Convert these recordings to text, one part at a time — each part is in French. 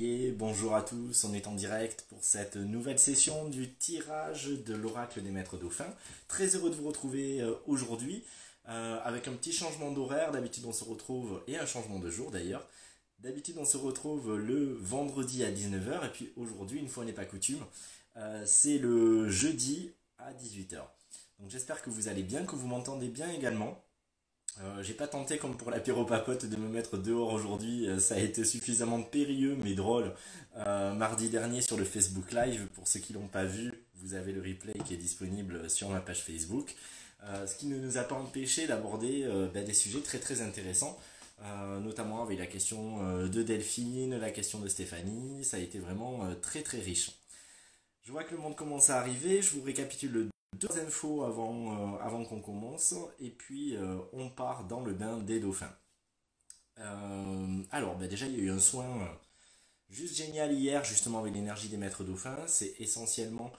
Et bonjour à tous, on est en direct pour cette nouvelle session du tirage de l'oracle des maîtres dauphins. Très heureux de vous retrouver aujourd'hui avec un petit changement d'horaire. D'habitude on se retrouve, et un changement de jour d'ailleurs. D'habitude on se retrouve le vendredi à 19 heures et puis aujourd'hui, une fois n'est pas coutume, c'est le jeudi à 18 heures. Donc j'espère que vous allez bien, que vous m'entendez bien également. J'ai pas tenté comme pour l'apéro papote de me mettre dehors aujourd'hui, ça a été suffisamment périlleux mais drôle. Mardi dernier sur le Facebook Live, pour ceux qui l'ont pas vu, vous avez le replay qui est disponible sur ma page Facebook. Ce qui ne nous a pas empêché d'aborder des sujets très très intéressants, notamment avec la question de Delphine, la question de Stéphanie, ça a été vraiment très très riche. Je vois que le monde commence à arriver, je vous récapitule deux infos avant qu'on commence, et puis on part dans le bain des dauphins. Déjà il y a eu un soin juste génial hier, justement avec l'énergie des maîtres dauphins. C'est essentiellement,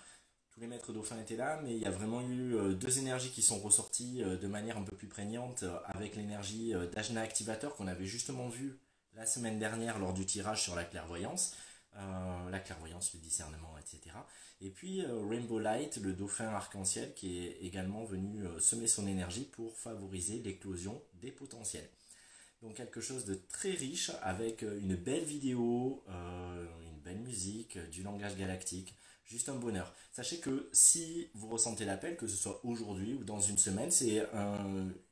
tous les maîtres dauphins étaient là, mais il y a vraiment eu deux énergies qui sont ressorties de manière un peu plus prégnante, avec l'énergie d'Ajna Activateur qu'on avait justement vu la semaine dernière lors du tirage sur la clairvoyance, le discernement, etc. Et puis Rainbow Light, le dauphin arc-en-ciel, qui est également venu semer son énergie pour favoriser l'éclosion des potentiels. Donc quelque chose de très riche avec une belle vidéo, une belle musique, du langage galactique, juste un bonheur. Sachez que si vous ressentez l'appel, que ce soit aujourd'hui ou dans une semaine,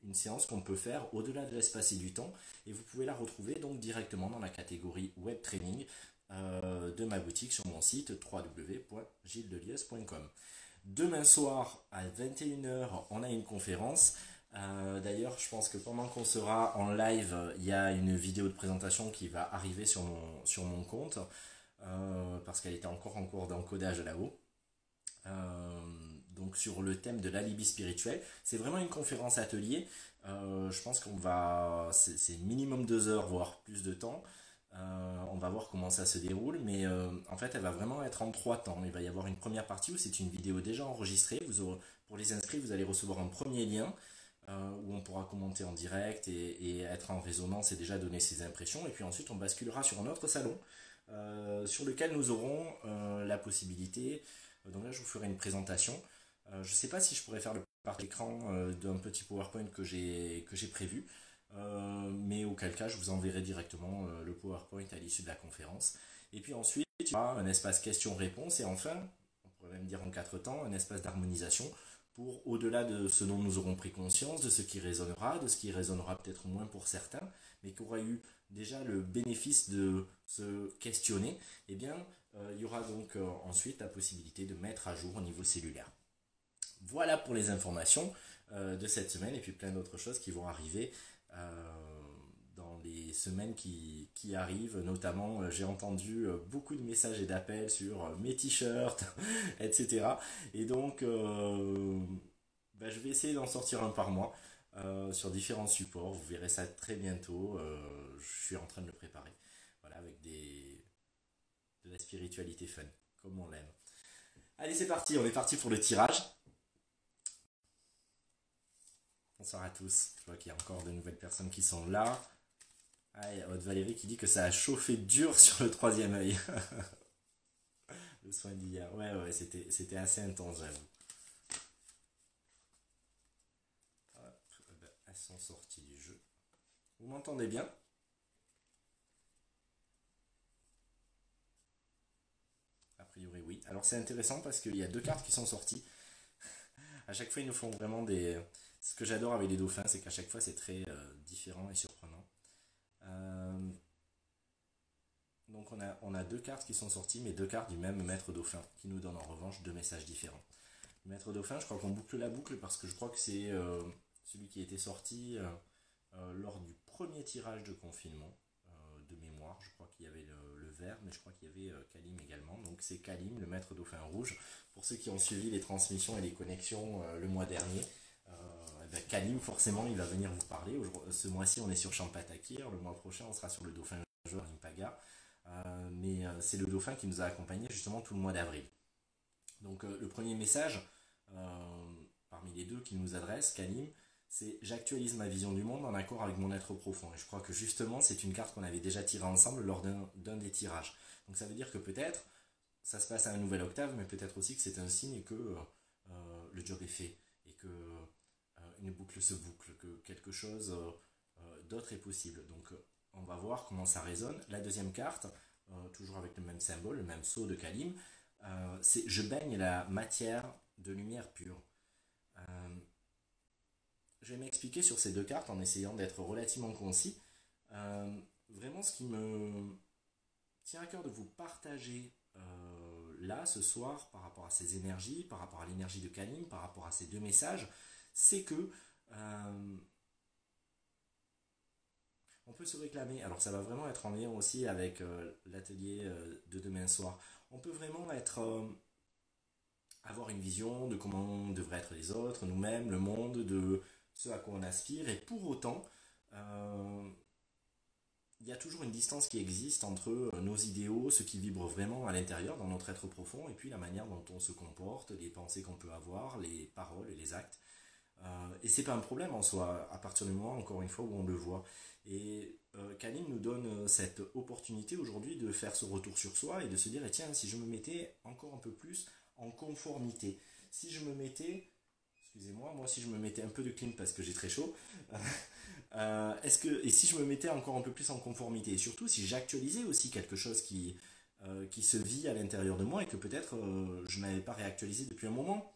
une séance qu'on peut faire au-delà de l'espace et du temps, et vous pouvez la retrouver donc directement dans la catégorie web training de ma boutique sur mon site www.gildelius.com. Demain soir à 21 heures, on a une conférence. D'ailleurs, je pense que pendant qu'on sera en live, il y a une vidéo de présentation qui va arriver sur mon compte, parce qu'elle était encore en cours d'encodage là-haut. Euh, donc sur le thème de l'alibi spirituel. C'est vraiment une conférence atelier. Je pense c'est minimum 2 heures, voire plus de temps. On va voir comment ça se déroule, mais en fait, elle va vraiment être en trois temps. Il va y avoir une première partie où c'est une vidéo déjà enregistrée. Pour les inscrits, vous allez recevoir un premier lien où on pourra commenter en direct et être en résonance et déjà donner ses impressions. Et puis ensuite, on basculera sur un autre salon sur lequel nous aurons la possibilité. Donc là, je vous ferai une présentation. Je ne sais pas si je pourrais faire le part d'écran d'un petit PowerPoint que j'ai prévu. Mais auquel cas je vous enverrai directement le PowerPoint à l'issue de la conférence. Et puis ensuite, il y aura un espace questions-réponses et enfin, on pourrait même dire en quatre temps, un espace d'harmonisation pour, au-delà de ce dont nous aurons pris conscience, de ce qui résonnera, de ce qui résonnera peut-être moins pour certains, mais qui aura eu déjà le bénéfice de se questionner, eh bien, il y aura donc ensuite la possibilité de mettre à jour au niveau cellulaire. Voilà pour les informations de cette semaine et puis plein d'autres choses qui vont arriver dans les semaines qui arrivent. Notamment, j'ai entendu beaucoup de messages et d'appels sur mes t-shirts, etc. Et donc, je vais essayer d'en sortir un par mois sur différents supports. Vous verrez ça très bientôt. Je suis en train de le préparer. Voilà, avec de la spiritualité fun, comme on l'aime. Allez, c'est parti. On est parti pour le tirage. Bonsoir à tous. Je vois qu'il y a encore de nouvelles personnes qui sont là. Ah, il y a Haute Valérie qui dit que ça a chauffé dur sur le troisième œil. Le soin d'hier. Ouais, c'était assez intense, j'avoue. Hop, elles sont sorties du jeu. Vous m'entendez bien? A priori, oui. Alors c'est intéressant parce qu'il y a deux cartes qui sont sorties. À chaque fois, ils nous font vraiment des. Ce que j'adore avec les dauphins, c'est qu'à chaque fois, c'est très différent et surprenant. Euh, Donc on a deux cartes qui sont sorties, mais deux cartes du même maître dauphin, qui nous donnent en revanche deux messages différents. Le maître dauphin, je crois qu'on boucle la boucle parce que je crois que c'est celui qui était sorti lors du premier tirage de confinement de mémoire. Je crois qu'il y avait le vert, mais je crois qu'il y avait Kalim également. Donc c'est Kalim, le maître dauphin rouge. Pour ceux qui ont suivi les transmissions et les connexions le mois dernier, Kalim, forcément, il va venir vous parler. Ce mois-ci, on est sur Champatakir. Le mois prochain, on sera sur le dauphin joueur Impaga. Mais c'est le dauphin qui nous a accompagnés justement tout le mois d'avril. Donc le premier message, parmi les deux qu'il nous adresse, Kalim, C'est j'actualise ma vision du monde en accord avec mon être profond. Et je crois que justement, c'est une carte qu'on avait déjà tirée ensemble lors d'un des tirages. Donc ça veut dire que peut-être ça se passe à un nouvel octave, mais peut-être aussi que c'est un signe que le job est fait et que une boucle se boucle, que quelque chose d'autre est possible. Donc on va voir comment ça résonne. La deuxième carte, toujours avec le même symbole, le même sceau de Kalim, c'est je baigne la matière de lumière pure. Euh, je vais m'expliquer sur ces deux cartes en essayant d'être relativement concis. Vraiment, ce qui me tient à cœur de vous partager là ce soir par rapport à ces énergies, par rapport à l'énergie de Kalim, par rapport à ces deux messages, c'est que on peut se réclamer. Alors ça va vraiment être en lien aussi avec l'atelier de demain soir. On peut vraiment être avoir une vision de comment devraient être les autres, nous-mêmes, le monde, de ce à quoi on aspire, et pour autant, euh, il y a toujours une distance qui existe entre nos idéaux, ce qui vibre vraiment à l'intérieur, dans notre être profond, et puis la manière dont on se comporte, les pensées qu'on peut avoir, les paroles et les actes. Et c'est pas un problème en soi, à partir du moment, encore une fois, où on le voit. Et Kalim nous donne cette opportunité aujourd'hui de faire ce retour sur soi et de se dire, eh tiens, si je me mettais encore un peu plus en conformité, si je me mettais, excusez-moi, moi si je me mettais un peu de clim parce que j'ai très chaud, et si je me mettais encore un peu plus en conformité, et surtout si j'actualisais aussi quelque chose qui se vit à l'intérieur de moi et que peut-être je n'avais pas réactualisé depuis un moment.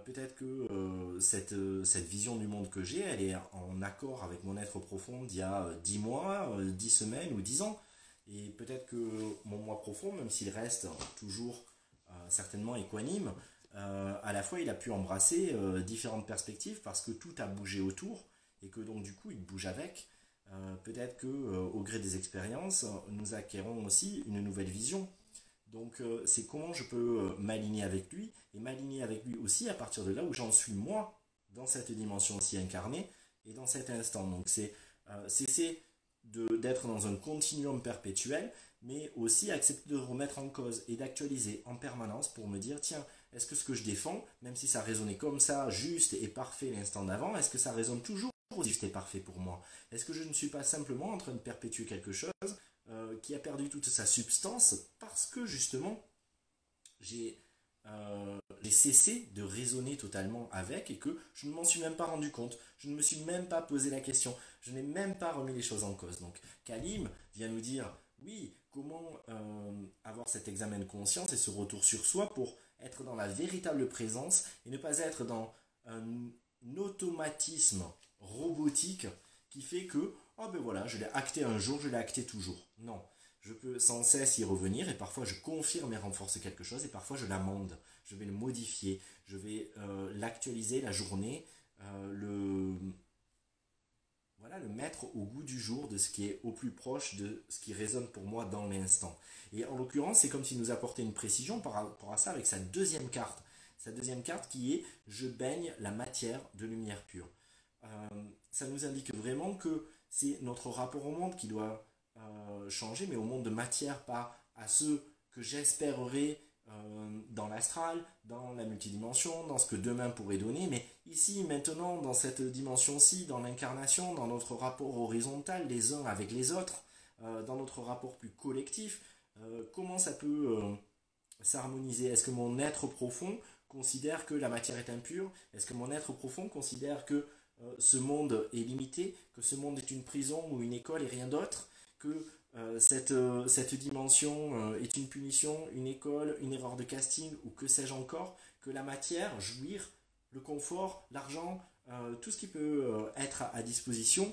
Peut-être que cette vision du monde que j'ai, elle est en accord avec mon être profond d'il y a 10 mois, 10 semaines ou 10 ans. Et peut-être que mon moi profond, même s'il reste toujours certainement équanime, à la fois il a pu embrasser différentes perspectives parce que tout a bougé autour et que donc du coup il bouge avec. Peut-être que au gré des expériences, nous acquérons aussi une nouvelle vision. Donc c'est comment je peux m'aligner avec lui et m'aligner avec lui aussi à partir de là où j'en suis moi dans cette dimension aussi incarnée et dans cet instant. Donc c'est cesser d'être dans un continuum perpétuel, mais aussi accepter de remettre en cause et d'actualiser en permanence pour me dire, tiens, est-ce que ce que je défends, même si ça résonnait comme ça, juste et parfait l'instant d'avant, est-ce que ça résonne toujours juste et parfait pour moi? Est-ce que je ne suis pas simplement en train de perpétuer quelque chose qui a perdu toute sa substance parce que justement j'ai cessé de raisonner totalement avec et que je ne m'en suis même pas rendu compte, je ne me suis même pas posé la question, je n'ai même pas remis les choses en cause. Donc Kalim vient nous dire, oui, comment avoir cet examen de conscience et ce retour sur soi pour être dans la véritable présence et ne pas être dans un automatisme robotique qui fait que, oh ben voilà, je l'ai acté un jour, je l'ai acté toujours. Non, je peux sans cesse y revenir et parfois je confirme et renforce quelque chose et parfois je l'amende, je vais le modifier, je vais l'actualiser la journée, le, voilà, le mettre au goût du jour de ce qui est au plus proche de ce qui résonne pour moi dans l'instant. Et en l'occurrence, c'est comme s'il nous apportait une précision par rapport à ça avec sa deuxième carte. Sa deuxième carte qui est je baigne la matière de lumière pure. Ça nous indique vraiment que c'est notre rapport au monde qui doit changer, mais au monde de matière, pas à ceux que j'espérerais dans l'astral, dans la multidimension, dans ce que demain pourrait donner, mais ici, maintenant, dans cette dimension-ci, dans l'incarnation, dans notre rapport horizontal les uns avec les autres, dans notre rapport plus collectif, comment ça peut s'harmoniser? Est-ce que mon être profond considère que la matière est impure? Est-ce que mon être profond considère que ce monde est limité, que ce monde est une prison ou une école et rien d'autre, que cette dimension est une punition, une école, une erreur de casting ou que sais-je encore, que la matière, jouir, le confort, l'argent, tout ce qui peut être à disposition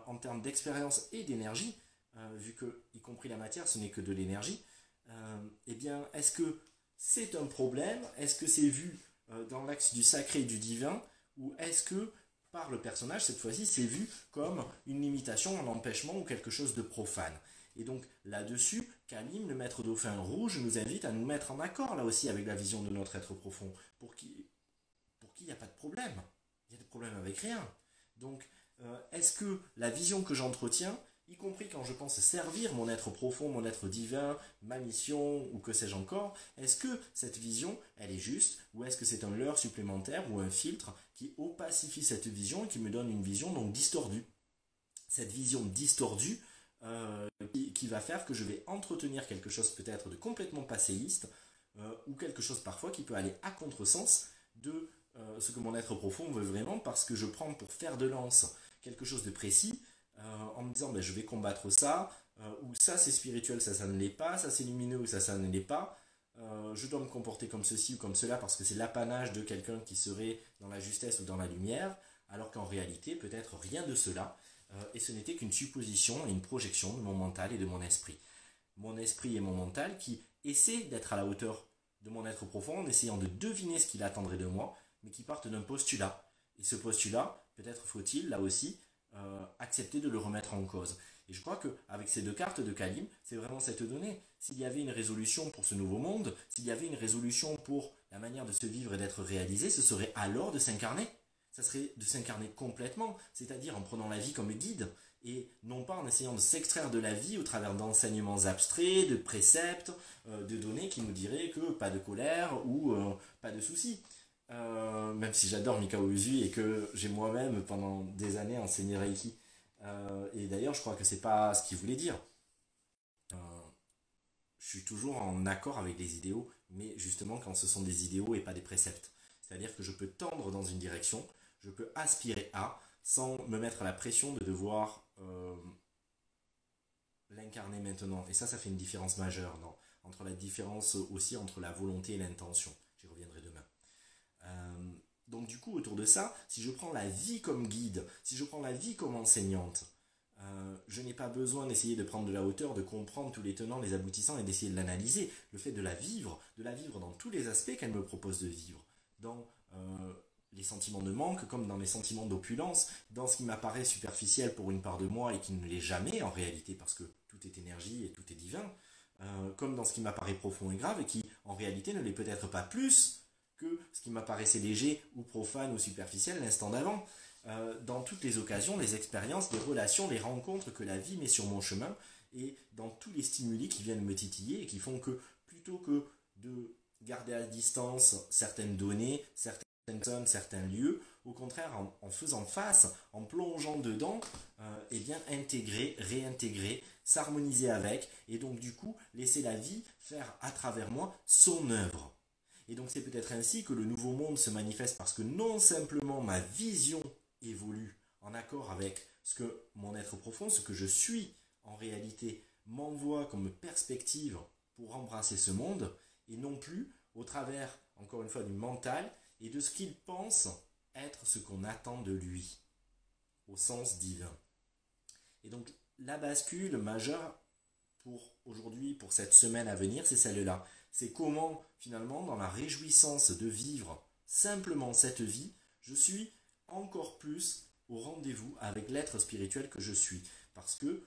en termes d'expérience et d'énergie, vu que, y compris la matière, ce n'est que de l'énergie, eh bien, est-ce que c'est un problème? Est-ce que c'est vu dans l'axe du sacré et du divin? Ou est-ce que par le personnage, cette fois-ci, c'est vu comme une limitation, un empêchement ou quelque chose de profane. Et donc là-dessus, Kalim, le maître dauphin rouge, nous invite à nous mettre en accord là aussi avec la vision de notre être profond, pour qui il n'y a pas de problème. Il n'y a de problème avec rien. Donc, est-ce que la vision que j'entretiens y compris quand je pense servir mon être profond, mon être divin, ma mission ou que sais-je encore, est-ce que cette vision, elle est juste ou est-ce que c'est un leurre supplémentaire ou un filtre qui opacifie cette vision et qui me donne une vision donc distordue. Cette vision distordue qui va faire que je vais entretenir quelque chose peut-être de complètement passéiste ou quelque chose parfois qui peut aller à contresens de ce que mon être profond veut vraiment parce que je prends pour fer de lance quelque chose de précis en me disant ben, je vais combattre ça ou ça c'est spirituel, ça ne l'est pas, ça c'est lumineux ou ça ne l'est pas. Je dois me comporter comme ceci ou comme cela parce que c'est l'apanage de quelqu'un qui serait dans la justesse ou dans la lumière, alors qu'en réalité peut-être rien de cela, et ce n'était qu'une supposition et une projection de mon mental et de mon esprit. Mon esprit et mon mental qui essaient d'être à la hauteur de mon être profond en essayant de deviner ce qu'il attendrait de moi, mais qui partent d'un postulat. Et ce postulat, peut-être faut-il, là aussi, accepter de le remettre en cause. Et je crois qu'avec ces deux cartes de Kalim, c'est vraiment cette donnée. S'il y avait une résolution pour ce nouveau monde, s'il y avait une résolution pour la manière de se vivre et d'être réalisé, ce serait alors de s'incarner. Ça serait de s'incarner complètement, c'est-à-dire en prenant la vie comme guide, et non pas en essayant de s'extraire de la vie au travers d'enseignements abstraits, de préceptes, de données qui nous diraient que pas de colère ou pas de soucis. Même si j'adore Mikao Usui et que j'ai moi-même pendant des années enseigné Reiki. Et d'ailleurs, je crois que c'est pas ce qu'il voulait dire. Euh, je suis toujours en accord avec les idéaux, mais justement quand ce sont des idéaux et pas des préceptes. C'est-à-dire que je peux tendre dans une direction, je peux aspirer à, sans me mettre la pression de devoir l'incarner maintenant. Et ça fait une différence majeure, non, entre la différence aussi entre la volonté et l'intention. J'y reviendrai demain. Euh, donc du coup, autour de ça, si je prends la vie comme guide, si je prends la vie comme enseignante, je n'ai pas besoin d'essayer de prendre de la hauteur, de comprendre tous les tenants, les aboutissants et d'essayer de l'analyser. Le fait de la vivre dans tous les aspects qu'elle me propose de vivre. Dans les sentiments de manque, comme dans les sentiments d'opulence, dans ce qui m'apparaît superficiel pour une part de moi et qui ne l'est jamais en réalité, parce que tout est énergie et tout est divin, comme dans ce qui m'apparaît profond et grave et qui en réalité ne l'est peut-être pas plus que ce qui m'apparaissait léger ou profane ou superficiel l'instant d'avant. Dans toutes les occasions, les expériences, les relations, les rencontres que la vie met sur mon chemin et dans tous les stimuli qui viennent me titiller et qui font que plutôt que de garder à distance certaines données, certaines personnes, certains lieux, au contraire en faisant face, en plongeant dedans, eh bien intégrer, réintégrer, s'harmoniser avec et donc du coup laisser la vie faire à travers moi son œuvre. Et donc c'est peut-être ainsi que le nouveau monde se manifeste parce que non simplement ma vision évolue en accord avec ce que mon être profond, ce que je suis en réalité, m'envoie comme perspective pour embrasser ce monde, et non plus au travers, encore une fois, du mental et de ce qu'il pense être ce qu'on attend de lui, au sens divin. Et donc la bascule majeure pour aujourd'hui, pour cette semaine à venir, c'est celle-là. C'est comment, finalement, dans la réjouissance de vivre simplement cette vie, je suis encore plus au rendez-vous avec l'être spirituel que je suis. Parce que,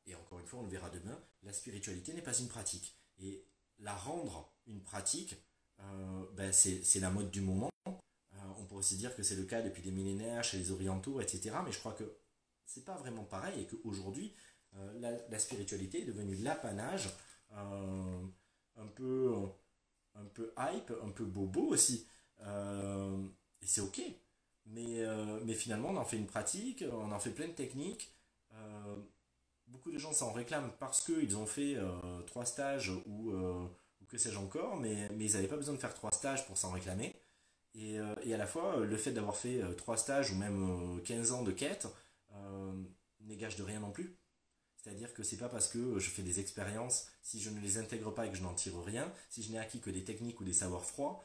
et encore une fois, on le verra demain, la spiritualité n'est pas une pratique. Et la rendre une pratique, c'est la mode du moment. On pourrait aussi dire que c'est le cas depuis des millénaires chez les orientaux, etc. Mais je crois que c'est pas vraiment pareil et qu'aujourd'hui, la spiritualité est devenue l'apanage un peu, un peu hype, un peu bobo aussi. Et c'est ok. Mais finalement, on en fait une pratique, on en fait plein de techniques. Euh, Beaucoup de gens s'en réclament parce qu'ils ont fait 3 stages ou que sais-je encore, mais ils n'avaient pas besoin de faire 3 stages pour s'en réclamer. Et à la fois, le fait d'avoir fait 3 stages ou même 15 ans de quête n'est gage de rien non plus. C'est-à-dire que c'est pas parce que je fais des expériences, si je ne les intègre pas et que je n'en tire rien, si je n'ai acquis que des techniques ou des savoirs froids,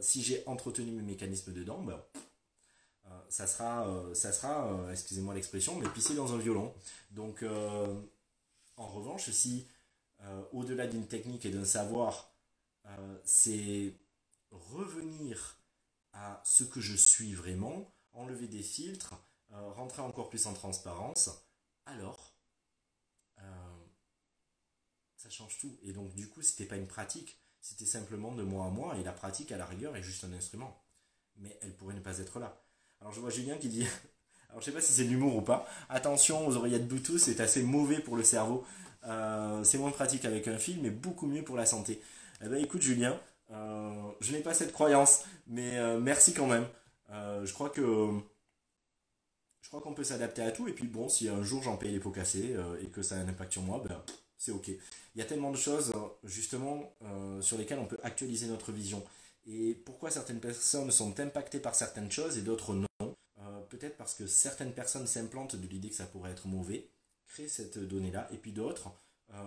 si j'ai entretenu mes mécanismes dedans, ben, ça sera excusez-moi l'expression, mais pisser dans un violon. Donc, en revanche, si au-delà d'une technique et d'un savoir, c'est revenir à ce que je suis vraiment, enlever des filtres, rentrer encore plus en transparence, alors euh, ça change tout. Et donc, du coup, c'était pas une pratique, c'était simplement de moi à moi, et la pratique, à la rigueur, est juste un instrument. Mais elle pourrait ne pas être là. Alors, je vois Julien qui dit Alors je sais pas si c'est de l'humour ou pas. Attention aux oreillettes Bluetooth, c'est assez mauvais pour le cerveau. C'est moins pratique avec un fil, mais beaucoup mieux pour la santé. Eh ben écoute Julien, je n'ai pas cette croyance, mais merci quand même. Je crois que je crois qu'on peut s'adapter à tout. Et puis bon, si un jour j'en paye les pots cassés et que ça a un impact sur moi, ben c'est ok. Il y a tellement de choses justement sur lesquelles on peut actualiser notre vision. Et pourquoi certaines personnes sont impactées par certaines choses et d'autres non. Peut-être parce que certaines personnes s'implantent de l'idée que ça pourrait être mauvais, créent cette donnée-là, et puis d'autres,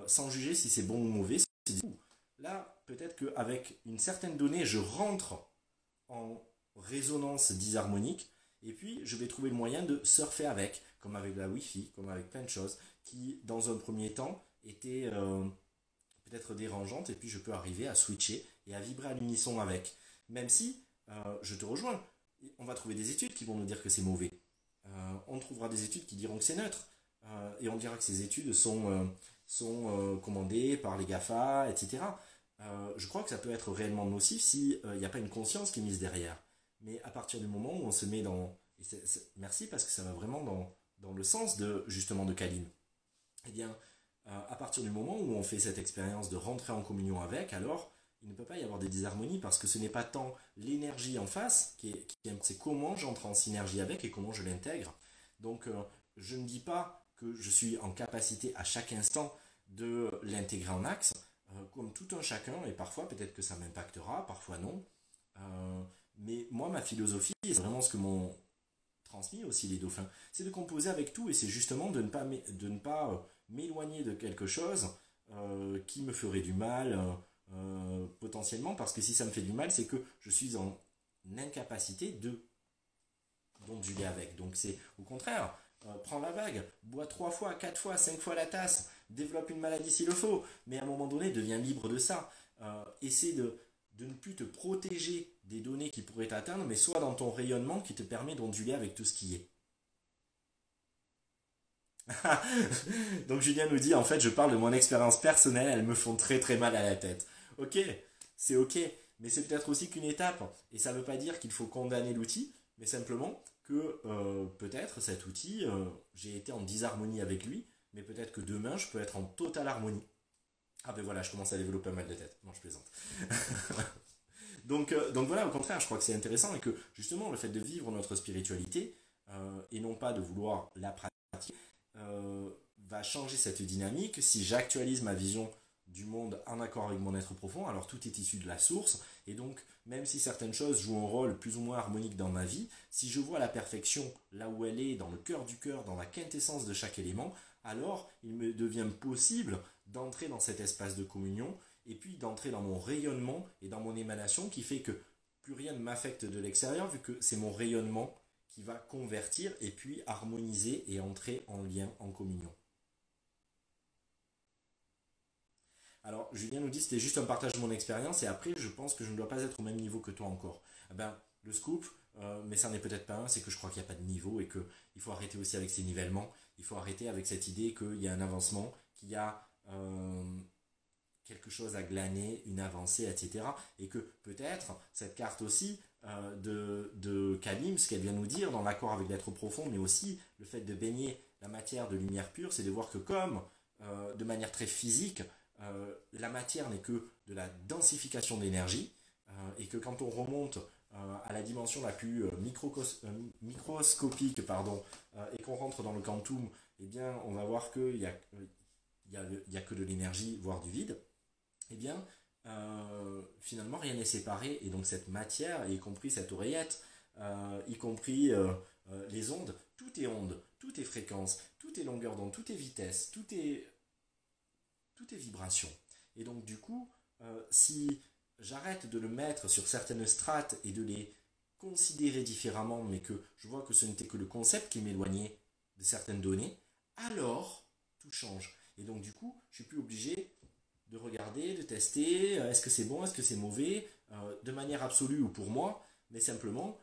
sans juger si c'est bon ou mauvais, se disent, ouh, là, peut-être qu'avec une certaine donnée, je rentre en résonance disharmonique, et puis je vais trouver le moyen de surfer avec, comme avec la Wi-Fi, comme avec plein de choses, qui, dans un premier temps, étaient peut-être dérangeantes, et puis je peux arriver à switcher et à vibrer à l'unisson avec. Même si, je te rejoins, on va trouver des études qui vont nous dire que c'est mauvais. On trouvera des études qui diront que c'est neutre. Et on dira que ces études sont commandées par les GAFA, etc. Je crois que ça peut être réellement nocif s'il n'y a pas une conscience qui est mise derrière. Mais à partir du moment où on se met dans... merci parce que ça va vraiment dans le sens de justement de Kalim. Eh bien, à partir du moment où on fait cette expérience de rentrer en communion avec, alors il ne peut pas y avoir des disharmonies parce que ce n'est pas tant l'énergie en face c'est comment j'entre en synergie avec et comment je l'intègre. Donc, je ne dis pas que je suis en capacité à chaque instant de l'intégrer en axe, comme tout un chacun, et parfois peut-être que ça m'impactera, parfois non. Mais moi, ma philosophie, et c'est vraiment ce que m'ont transmis aussi les dauphins, c'est de composer avec tout et c'est justement de ne pas m'éloigner de quelque chose qui me ferait du mal potentiellement, parce que si ça me fait du mal, c'est que je suis en incapacité de d'onduler avec. Donc c'est au contraire, prends la vague, bois 3 fois, 4 fois, 5 fois la tasse, développe une maladie s'il le faut, mais à un moment donné, deviens libre de ça. Essaie de ne plus te protéger des données qui pourraient t'atteindre, mais soit dans ton rayonnement qui te permet d'onduler avec tout ce qui est. Donc Julien nous dit, en fait, je parle de mon expérience personnelle, elles me font très très mal à la tête. Ok, c'est ok, mais c'est peut-être aussi qu'une étape. Et ça ne veut pas dire qu'il faut condamner l'outil, mais simplement que peut-être cet outil, j'ai été en disharmonie avec lui, mais peut-être que demain, je peux être en totale harmonie. Ah ben voilà, je commence à développer un mal de tête. Non, je plaisante. Donc voilà, au contraire, je crois que c'est intéressant et que justement, le fait de vivre notre spiritualité, et non pas de vouloir la pratiquer, euh, va changer cette dynamique. Si j'actualise ma vision du monde en accord avec mon être profond, alors tout est issu de la source. Et donc, même si certaines choses jouent un rôle plus ou moins harmonique dans ma vie, si je vois la perfection là où elle est, dans le cœur, dans la quintessence de chaque élément, alors il me devient possible d'entrer dans cet espace de communion et puis d'entrer dans mon rayonnement et dans mon émanation qui fait que plus rien ne m'affecte de l'extérieur vu que c'est mon rayonnement qui va convertir et puis harmoniser et entrer en lien, en communion. Alors, Julien nous dit c'était juste un partage de mon expérience et après, je pense que je ne dois pas être au même niveau que toi encore. Eh ben, le scoop, mais ça n'est peut-être pas un, c'est que je crois qu'il n'y a pas de niveau et qu'il faut arrêter aussi avec ces nivellements. Il faut arrêter avec cette idée qu'il y a un avancement, qu'il y a quelque chose à glaner, une avancée, etc. Et que peut-être cette carte aussi de Kalim, ce qu'elle vient nous dire dans l'accord avec l'être profond, mais aussi le fait de baigner la matière de lumière pure, c'est de voir que comme de manière très physique, la matière n'est que de la densification d'énergie, et que quand on remonte à la dimension la plus microscopique, pardon, et qu'on rentre dans le quantum, eh bien, on va voir qu'il y a, il y a que de l'énergie, voire du vide. Eh bien, finalement, rien n'est séparé, et donc cette matière, y compris cette oreillette, y compris les ondes, tout est fréquence, tout est longueur d'onde, tout est vitesse, tout est vibration. Et donc, du coup, si j'arrête de le mettre sur certaines strates et de les considérer différemment, mais que je vois que ce n'était que le concept qui m'éloignait de certaines données, alors tout change. Et donc, du coup, je suis plus obligé de regarder, de tester, est-ce que c'est bon, est-ce que c'est mauvais, de manière absolue ou pour moi, mais simplement,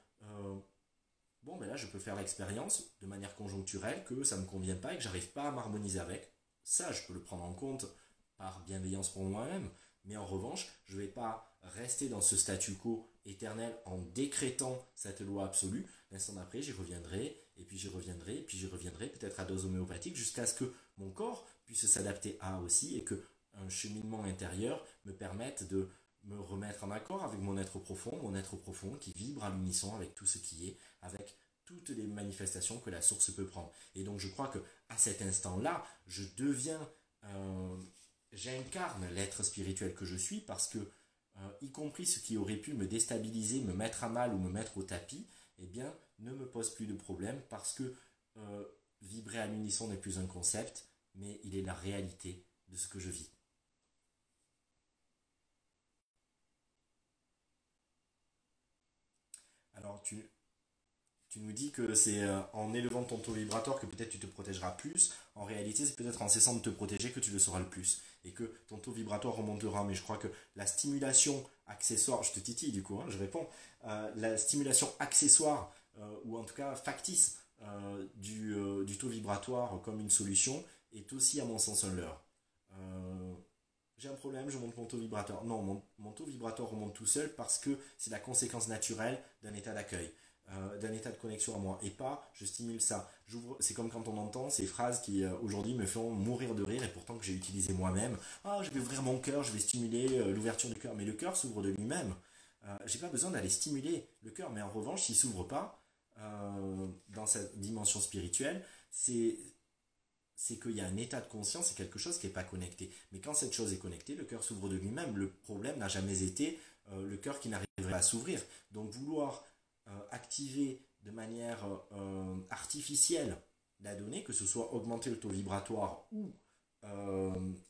bon, ben là, je peux faire l'expérience de manière conjoncturelle que ça ne me convient pas et que j'arrive pas à m'harmoniser avec. Ça, je peux le prendre en compte par bienveillance pour moi-même, Mais en revanche, je ne vais pas rester dans ce statu quo éternel en décrétant cette loi absolue. L'instant d'après, j'y reviendrai, et puis j'y reviendrai, et puis j'y reviendrai, peut-être à dose homéopathique, jusqu'à ce que mon corps puisse s'adapter à aussi, et que un cheminement intérieur me permette de me remettre en accord avec mon être profond qui vibre à l'unisson avec tout ce qui est, avec toutes les manifestations que la source peut prendre. Et donc je crois que à cet instant-là, je deviens, j'incarne l'être spirituel que je suis parce que, y compris ce qui aurait pu me déstabiliser, me mettre à mal ou me mettre au tapis, eh bien, ne me pose plus de problème parce que euh, vibrer à l'unisson n'est plus un concept, mais il est la réalité de ce que je vis. Alors, tu nous dis que c'est en élevant ton taux vibratoire que peut-être tu te protégeras plus. En réalité, c'est peut-être en cessant de te protéger que tu le sauras le plus. Et que ton taux vibratoire remontera. Mais je crois que la stimulation accessoire, je te titille du coup, hein, je réponds, la stimulation accessoire, ou en tout cas factice, du taux vibratoire comme une solution, est aussi à mon sens un leurre. Euh, j'ai un problème, je monte mon taux vibratoire. Non, mon taux vibratoire remonte tout seul parce que c'est la conséquence naturelle d'un état d'accueil, d'un état de connexion à moi. Et pas, je stimule ça. C'est comme quand on entend ces phrases qui aujourd'hui me font mourir de rire et pourtant que j'ai utilisé moi-même. Ah, je vais ouvrir mon cœur, je vais stimuler l'ouverture du cœur. Mais le cœur s'ouvre de lui-même. J'ai pas besoin d'aller stimuler le cœur. Mais en revanche, s'il s'ouvre pas dans sa dimension spirituelle, c'est qu'il y a un état de conscience, c'est quelque chose qui n'est pas connecté. Mais quand cette chose est connectée, le cœur s'ouvre de lui-même. Le problème n'a jamais été le cœur qui n'arriverait pas à s'ouvrir. Donc vouloir activer de manière artificielle la donnée, que ce soit augmenter le taux vibratoire ou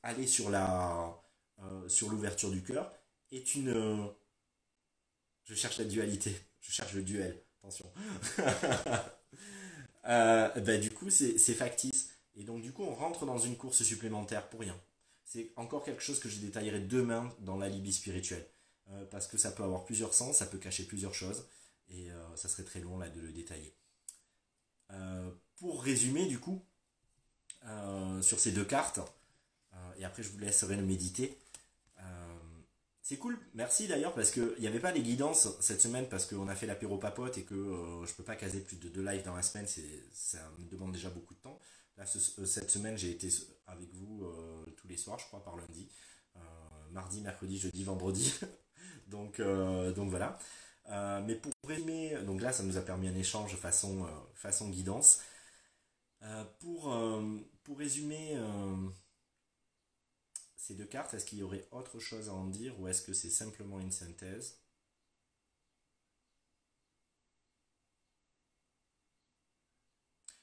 aller sur l'ouverture du cœur, est une... je cherche la dualité, je cherche le duel, attention. Bah, du coup, c'est factice. Et donc, du coup, on rentre dans une course supplémentaire pour rien. C'est encore quelque chose que je détaillerai demain dans l'alibi spirituel. Parce que ça peut avoir plusieurs sens, ça peut cacher plusieurs choses. Et ça serait très long là de le détailler. Pour résumer, du coup, sur ces deux cartes, et après je vous laisserai le méditer. Euh, c'est cool, merci d'ailleurs parce qu'il n'y avait pas les guidances cette semaine parce qu'on a fait l'apéro papote et que je peux pas caser plus de deux lives dans la semaine, ça me demande déjà beaucoup de temps. Là, cette semaine, j'ai été avec vous tous les soirs, je crois, par lundi. Euh, Mardi, mercredi, jeudi, vendredi. Donc voilà. Mais pour résumer, donc là, ça nous a permis un échange façon guidance. Pour résumer ces deux cartes, est-ce qu'il y aurait autre chose à en dire ou est-ce que c'est simplement une synthèse?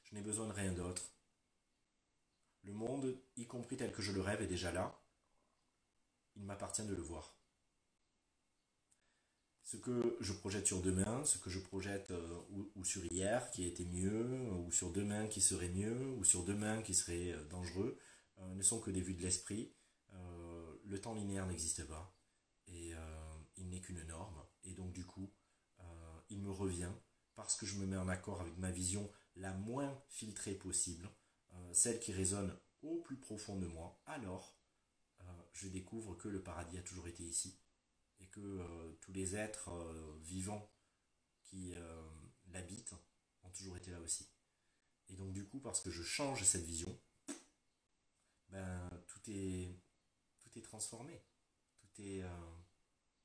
Je n'ai besoin de rien d'autre. Le monde, y compris tel que je le rêve, est déjà là. Il m'appartient de le voir. Ce que je projette sur demain, ce que je projette ou sur hier qui a été mieux, ou sur demain qui serait mieux, ou sur demain qui serait dangereux, ne sont que des vues de l'esprit. Le temps linéaire n'existe pas et il n'est qu'une norme. Et donc du coup, il me revient parce que je me mets en accord avec ma vision la moins filtrée possible, celle qui résonne au plus profond de moi. Alors, je découvre que le paradis a toujours été ici et que tous les êtres vivants qui l'habitent ont toujours été là aussi. Et donc du coup, parce que je change cette vision, ben tout est transformé, tout est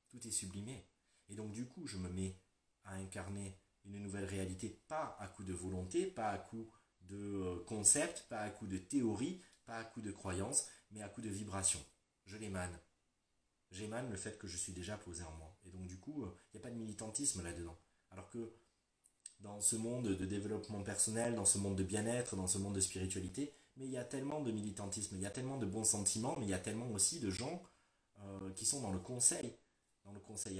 tout est sublimé. Et donc du coup, je me mets à incarner une nouvelle réalité, pas à coup de volonté, pas à coup de concept, pas à coup de théorie, pas à coup de croyance, mais à coup de vibration. Je l'émane. J'émane le fait que je suis déjà posé en moi. Et donc du coup, il n'y a pas de militantisme là-dedans. Alors que dans ce monde de développement personnel, dans ce monde de bien-être, dans ce monde de spiritualité, mais il y a tellement de militantisme, il y a tellement de bons sentiments, mais il y a tellement aussi de gens qui sont dans le conseil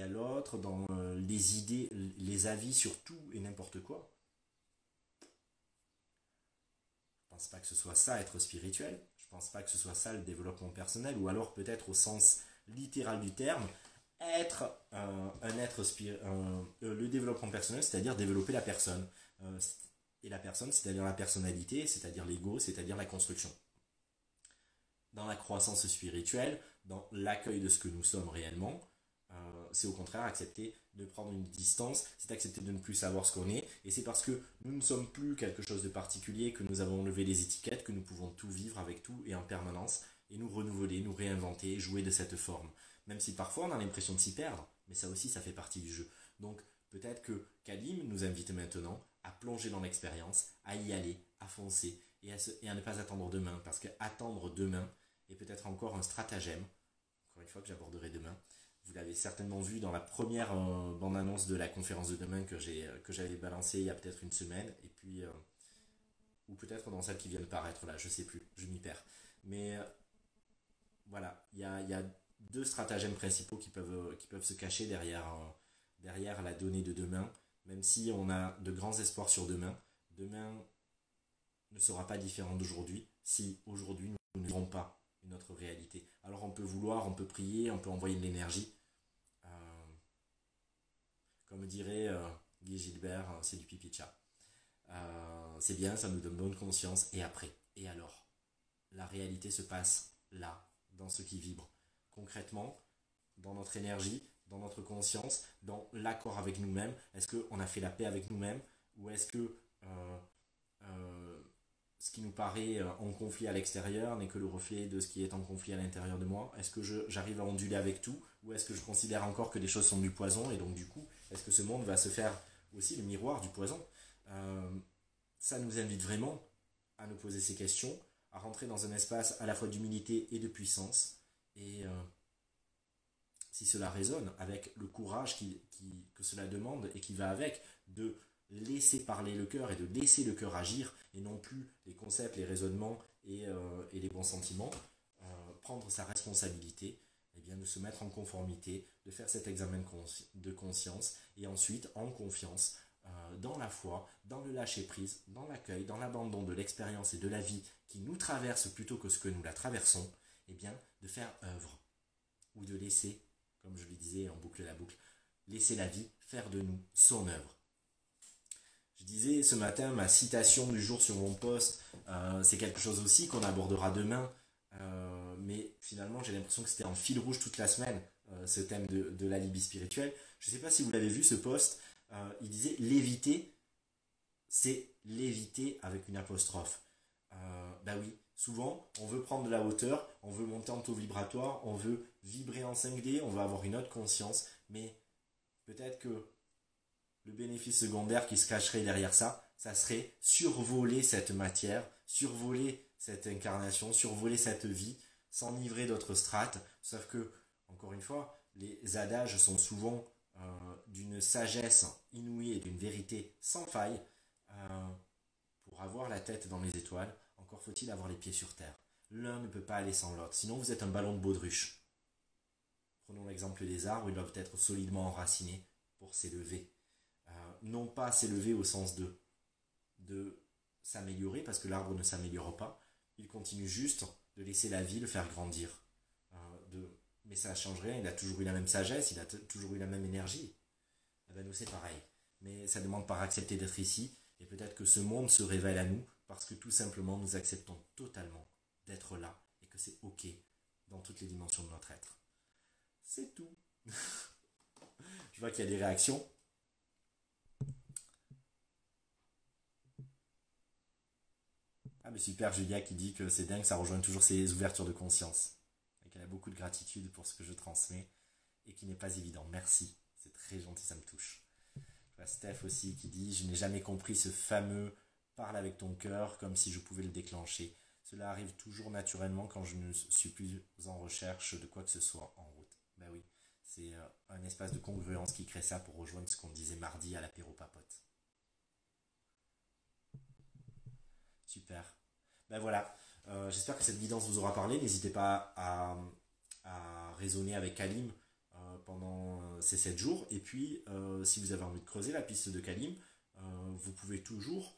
à l'autre, dans les idées, les avis sur tout et n'importe quoi. Je pense pas que ce soit ça être spirituel. Je pense pas que ce soit ça le développement personnel, ou alors peut-être au sens littéral du terme, être un être le développement personnel, c'est-à-dire développer la personne. Euh, et la personne, c'est-à-dire la personnalité, c'est-à-dire l'ego, c'est-à-dire la construction. dans la croissance spirituelle, dans l'accueil de ce que nous sommes réellement. C'est au contraire accepter de prendre une distance, c'est accepter de ne plus savoir ce qu'on est, et c'est parce que nous ne sommes plus quelque chose de particulier que nous avons enlevé les étiquettes, que nous pouvons tout vivre avec tout et en permanence, et nous renouveler, nous réinventer, jouer de cette forme. Même si parfois on a l'impression de s'y perdre, mais ça aussi ça fait partie du jeu. Donc peut-être que Kalim nous invite maintenant à plonger dans l'expérience, à y aller, à foncer, et à ne pas attendre demain, parce que attendre demain est peut-être encore un stratagème, encore une fois que j'aborderai demain. Vous l'avez certainement vu dans la première bande-annonce de la conférence de demain que j'avais balancée il y a peut-être une semaine, et puis ou peut-être dans celle qui vient de paraître là, je sais plus, je m'y perds. Mais voilà, il y a deux stratagèmes principaux qui peuvent se cacher derrière la donnée de demain, même si on a de grands espoirs sur demain. Demain ne sera pas différent d'aujourd'hui si aujourd'hui nous ne vivons pas une autre réalité. Alors on peut vouloir, on peut prier, on peut envoyer de l'énergie. Euh, Comme dirait Guy Gilbert, c'est du pipi de chat. C'est bien, ça nous donne bonne conscience. Et après, et alors, la réalité se passe là, dans ce qui vibre. Concrètement, dans notre énergie, dans notre conscience, dans l'accord avec nous-mêmes. Est-ce qu'on a fait la paix avec nous-mêmes, ou est-ce que euh, ce qui nous paraît en conflit à l'extérieur n'est que le reflet de ce qui est en conflit à l'intérieur de moi? Est-ce que j'arrive à onduler avec tout, ou est-ce que je considère encore que les choses sont du poison, et donc du coup, est-ce que ce monde va se faire aussi le miroir du poison? Euh, Ça nous invite vraiment à nous poser ces questions, à rentrer dans un espace à la fois d'humilité et de puissance, et si cela résonne avec le courage que cela demande et qui va avec, de laisser parler le cœur et de laisser le cœur agir, et non plus les concepts, les raisonnements et les bons sentiments, prendre sa responsabilité, eh bien, de se mettre en conformité, de faire cet examen de conscience, et ensuite, en confiance, dans la foi, dans le lâcher-prise, dans l'accueil, dans l'abandon de l'expérience et de la vie qui nous traverse plutôt que ce que nous la traversons, eh bien, de faire œuvre, ou de laisser, comme je le disais, en boucle la boucle, laisser la vie faire de nous son œuvre. Je disais ce matin, ma citation du jour sur mon post, c'est quelque chose aussi qu'on abordera demain, mais finalement j'ai l'impression que c'était en fil rouge toute la semaine, ce thème de l'alibi spirituel. Je ne sais pas si vous l'avez vu ce post, il disait l'éviter, c'est l'éviter avec une apostrophe. Bah oui, souvent on veut prendre de la hauteur, on veut monter en taux vibratoire, on veut vibrer en 5D, on veut avoir une autre conscience, mais peut-être que le bénéfice secondaire qui se cacherait derrière ça, ça serait survoler cette matière, survoler cette incarnation, survoler cette vie, s'enivrer d'autres strates. Sauf que, encore une fois, les adages sont souvent d'une sagesse inouïe et d'une vérité sans faille. Euh, pour avoir la tête dans les étoiles, encore faut-il avoir les pieds sur terre. L'un ne peut pas aller sans l'autre, sinon vous êtes un ballon de baudruche. Prenons l'exemple des arbres, ils doivent être solidement enracinés pour s'élever. Non pas s'élever au sens de s'améliorer, parce que l'arbre ne s'améliore pas, il continue juste de laisser la vie le faire grandir. Mais ça ne change rien, il a toujours eu la même sagesse, il a toujours eu la même énergie. Eh ben, nous c'est pareil. Mais ça demande par accepter d'être ici, et peut-être que ce monde se révèle à nous, parce que tout simplement nous acceptons totalement d'être là, et que c'est ok dans toutes les dimensions de notre être. C'est tout. Je vois qu'il y a des réactions. Ah mais super, Julia qui dit que c'est dingue, ça rejoint toujours ses ouvertures de conscience. Et qu'elle a beaucoup de gratitude pour ce que je transmets et qui n'est pas évident. Merci, c'est très gentil, ça me touche. Je vois Steph aussi qui dit: je n'ai jamais compris ce fameux parle avec ton cœur comme si je pouvais le déclencher. Cela arrive toujours naturellement quand je ne suis plus en recherche de quoi que ce soit en route. Ben oui, c'est un espace de congruence qui crée ça pour rejoindre ce qu'on disait mardi à l'apéro papote. Super. Ben voilà. J'espère que cette guidance vous aura parlé. N'hésitez pas à raisonner avec Kalim pendant ces 7 jours. Et puis, si vous avez envie de creuser la piste de Kalim, vous pouvez toujours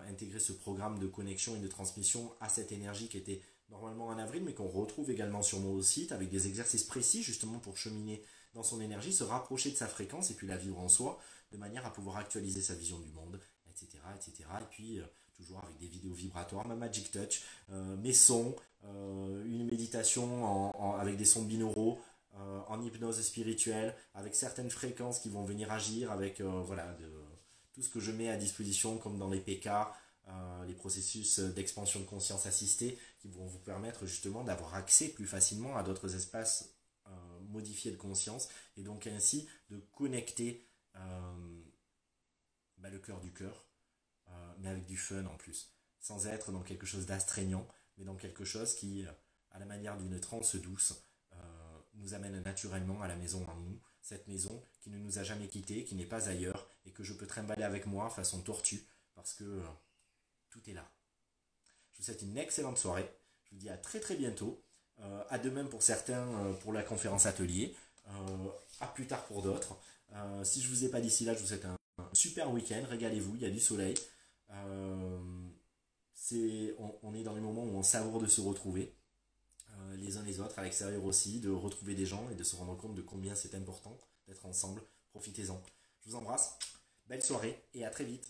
intégrer ce programme de connexion et de transmission à cette énergie qui était normalement en avril, mais qu'on retrouve également sur mon site avec des exercices précis justement pour cheminer dans son énergie, se rapprocher de sa fréquence et puis la vivre en soi, de manière à pouvoir actualiser sa vision du monde, etc. etc. Et puis, toujours avec des vidéos vibratoires, ma Magic Touch, mes sons, une méditation avec des sons binauraux, en hypnose spirituelle, avec certaines fréquences qui vont venir agir, avec voilà, tout ce que je mets à disposition comme dans les PK, les processus d'expansion de conscience assistée qui vont vous permettre justement d'avoir accès plus facilement à d'autres espaces modifiés de conscience et donc ainsi de connecter le cœur du cœur, mais avec du fun en plus, sans être dans quelque chose d'astreignant, mais dans quelque chose qui, à la manière d'une transe douce, nous amène naturellement à la maison en nous, cette maison qui ne nous a jamais quittés, qui n'est pas ailleurs, et que je peux trimballer avec moi façon tortue, parce que tout est là. Je vous souhaite une excellente soirée, je vous dis à très très bientôt, à demain pour certains pour la conférence atelier, à plus tard pour d'autres. Si je ne vous ai pas d'ici là, je vous souhaite un super week-end, régalez-vous, il y a du soleil. On est dans les moments où on savoure de se retrouver les uns les autres, à l'extérieur aussi, de retrouver des gens et de se rendre compte de combien c'est important d'être ensemble. Profitez-en. Je vous embrasse, belle soirée et à très vite.